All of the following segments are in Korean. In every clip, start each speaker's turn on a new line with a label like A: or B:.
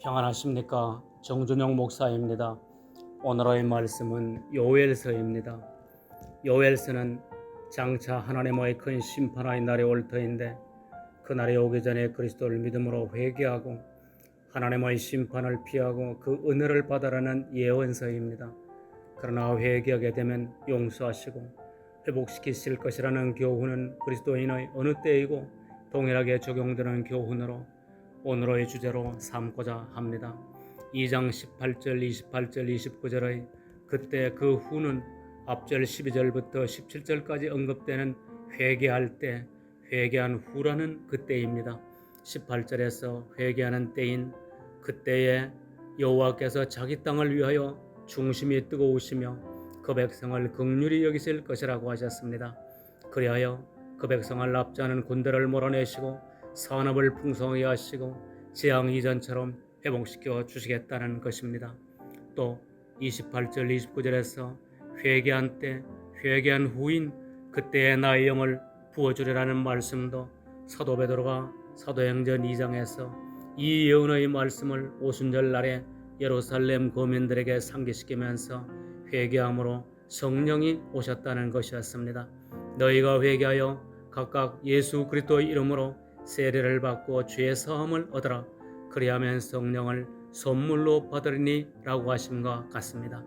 A: 평안하십니까? 정준영 목사입니다. 오늘의 말씀은 요엘서입니다. 요엘서는 장차 하나님의 큰 심판의 날이 올 터인데 그 날이 오기 전에 그리스도를 믿음으로 회개하고 하나님의 심판을 피하고 그 은혜를 받으라는 예언서입니다. 그러나 회개하게 되면 용서하시고 회복시키실 것이라는 교훈은 그리스도인의 어느 때이고 동일하게 적용되는 교훈으로 오늘의 주제로 삼고자 합니다. 2장 18절, 28절, 29절의 그때 그 후는 앞절 12절부터 17절까지 언급되는 회개할 때, 회개한 후라는 그때입니다. 18절에서 회개하는 때인 그때에 여호와께서 자기 땅을 위하여 중심이 뜨거우시며 그 백성을 긍휼히 여기실 것이라고 하셨습니다. 그리하여 그 백성을 납치하는 군대를 몰아내시고 산업을 풍성하게 하시고 재앙 이전처럼 회복시켜 주시겠다는 것입니다. 또 28절 29절에서 회개한 때 회개한 후인 그때의 나의 영을 부어주리라는 말씀도 사도 베드로가 사도행전 2장에서 이 예언의 말씀을 오순절 날에 예루살렘 거민들에게 상기시키면서 회개함으로 성령이 오셨다는 것이었습니다. 너희가 회개하여 각각 예수 그리스도의 이름으로 세례를 받고 죄의 사함을 얻으라. 그리하면 성령을 선물로 받으리니 라고 하심과 같습니다.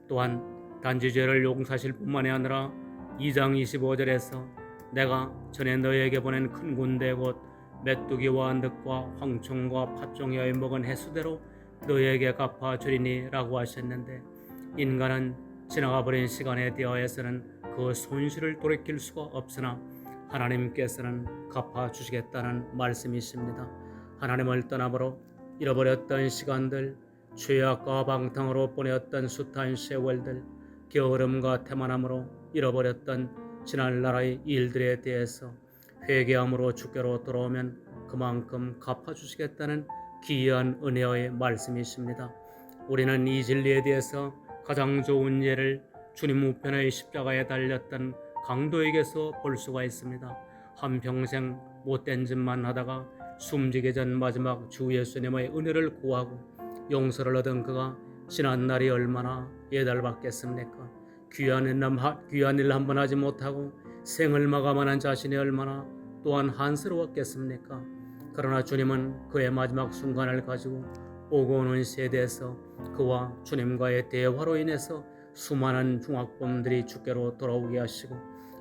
A: 또한 단지 죄를 용서하실 뿐만이 아니라 2장 25절에서 내가 전에 너희에게 보낸 큰 군대 곧 메뚜기와 늑과 황충과 팥종이의 먹은 횟수대로 너희에게 갚아주리니 라고 하셨는데 인간은 지나가 버린 시간에 대하여서는 그 손실을 돌이킬 수가 없으나 하나님께서는 갚아주시겠다는 말씀이십니다. 하나님을 떠나므로 잃어버렸던 시간들, 죄악과 방탕으로 보내었던 숱한 세월들, 게으름과 태만함으로 잃어버렸던 지난날의 일들에 대해서 회개함으로 주께로 돌아오면 그만큼 갚아주시겠다는 기이한 은혜의 말씀이십니다. 우리는 이 진리에 대해서 가장 좋은 예를 주님 우편의 십자가에 달렸던 강도에게서 볼 수가 있습니다. 한평생 못된 짓만 하다가 숨지기 전 마지막 주 예수님의 은혜를 구하고 용서를 얻은 그가 지난 날이 얼마나 예달받겠습니까? 귀한 일 한 번 하지 못하고 생을 마감하는 자신이 얼마나 또한 한스러웠겠습니까? 그러나 주님은 그의 마지막 순간을 가지고 오고 오는 세대에서 그와 주님과의 대화로 인해서 수많은 중학범들이 주께로 돌아오게 하시고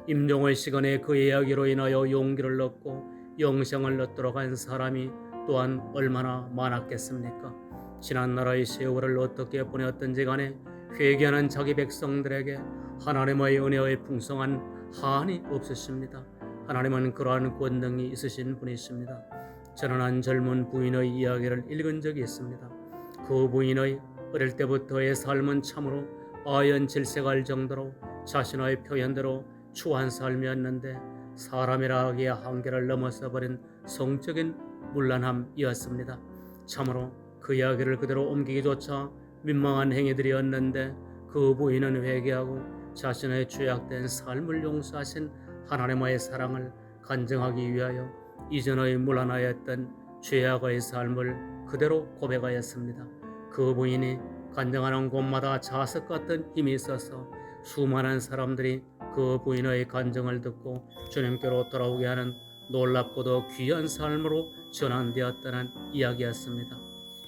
A: 임종의 시간에 그의 이야기로 인하여 용기를 얻고 영생을 얻도록 한 사람이 또한 얼마나 많았겠습니까? 지난 나라의 세월을 어떻게 보냈던지 간에 회개하는 자기 백성들에게 하나님의 은혜의 풍성한 한이 없으십니다. 하나님은 그러한 권능이 있으신 분이십니다. 저는 한 젊은 부인의 이야기를 읽은 적이 있습니다. 그 부인의 어릴 때부터의 삶은 참으로 아연질색할 정도로 자신의 표현대로 추한 삶이었는데 사람이라 하기에 한계를 넘어서 버린 성적인 문란함이었습니다. 참으로 그 이야기를 그대로 옮기기조차 민망한 행위들이었는데 그 부인은 회개하고 자신의 죄악된 삶을 용서하신 하나님의 사랑을 간증하기 위하여 이전의 문란하였던 죄악의 삶을 그대로 고백하였습니다. 그 부인이 간증하는 곳마다 자석 같은 힘이 있어서 수많은 사람들이 그 부인의 간증을 듣고 주님께로 돌아오게 하는 놀랍고도 귀한 삶으로 전환되었다는 이야기였습니다.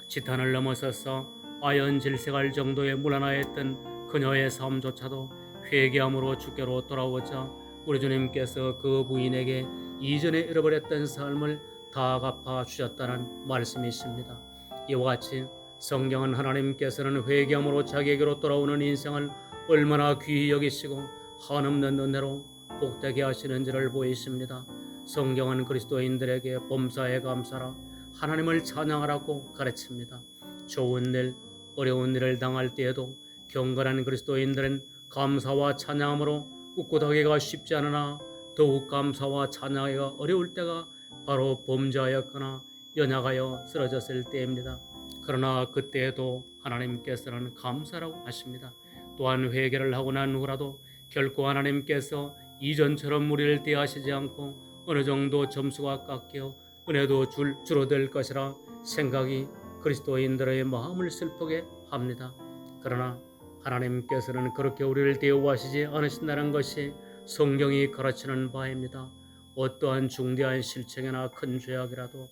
A: 지탄을 넘어서서 아연질색할 정도의 무난하였던 그녀의 삶조차도 회개함으로 주께로 돌아오자 우리 주님께서 그 부인에게 이전에 잃어버렸던 삶을 다 갚아주셨다는 말씀이십니다. 이와 같이 성경은 하나님께서는 회개함으로 자기에게로 돌아오는 인생을 얼마나 귀히 여기시고 한없는 은혜로 복되게 하시는지를 보이십니다. 성경은 그리스도인들에게 범사에 감사라 하나님을 찬양하라고 가르칩니다. 좋은 일, 어려운 일을 당할 때에도 경건한 그리스도인들은 감사와 찬양함으로 꿋꿋하기가 쉽지 않으나 더욱 감사와 찬양하기가 어려울 때가 바로 범죄하였거나 연약하여 쓰러졌을 때입니다. 그러나 그때에도 하나님께서는 감사라고 하십니다. 또한 회개를 하고 난 후라도 결코 하나님께서 이전처럼 우리를 대하시지 않고 어느 정도 점수가 깎여 은혜도 줄어들 것이라 생각이 그리스도인들의 마음을 슬프게 합니다. 그러나 하나님께서는 그렇게 우리를 대우하시지 않으신다는 것이 성경이 가르치는 바입니다. 어떠한 중대한 실책이나 큰 죄악이라도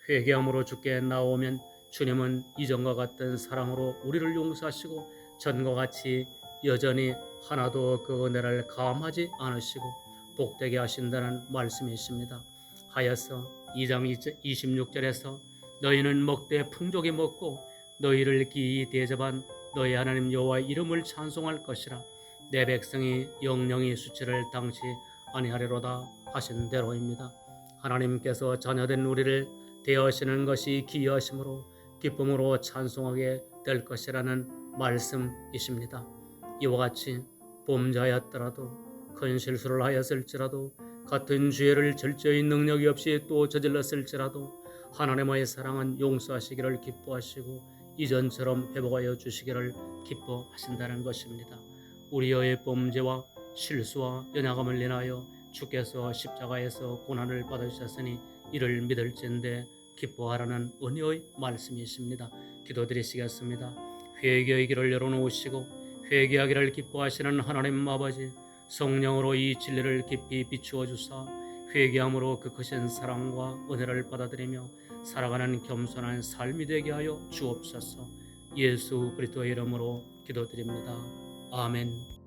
A: 회개함으로 주께 나오면 주님은 이전과 같은 사랑으로 우리를 용서하시고 전과 같이 여전히 하나도 그 은혜를 감하지 않으시고 복되게 하신다는 말씀이십니다. 하여서 2장 26절에서 너희는 먹되 풍족히 먹고 너희를 기이 대접한 너희 하나님 여호와의 이름을 찬송할 것이라. 내 백성이 영영이 수치를 당치 아니하리로다 하신 대로입니다. 하나님께서 자녀된 우리를 대하시는 것이 기이하심으로 기쁨으로 찬송하게 될 것이라는 말씀이십니다. 이와 같이 범죄하였더라도 큰 실수를 하였을지라도 같은 죄를 철저히 능력이 없이 또 저질렀을지라도 하나님의 사랑은 용서하시기를 기뻐하시고 이전처럼 회복하여 주시기를 기뻐하신다는 것입니다. 우리의 범죄와 실수와 연약함을 인하여 주께서 십자가에서 고난을 받으셨으니 이를 믿을진대 기뻐하라는 은혜의 말씀이십니다. 기도드리시겠습니다. 회개의 길을 열어놓으시고 회개하기를 기뻐하시는 하나님 아버지, 성령으로 이 진리를 깊이 비추어 주사 회개함으로 그 크신 사랑과 은혜를 받아들이며 살아가는 겸손한 삶이 되게 하여 주옵소서. 예수 그리스도의 이름으로 기도드립니다. 아멘.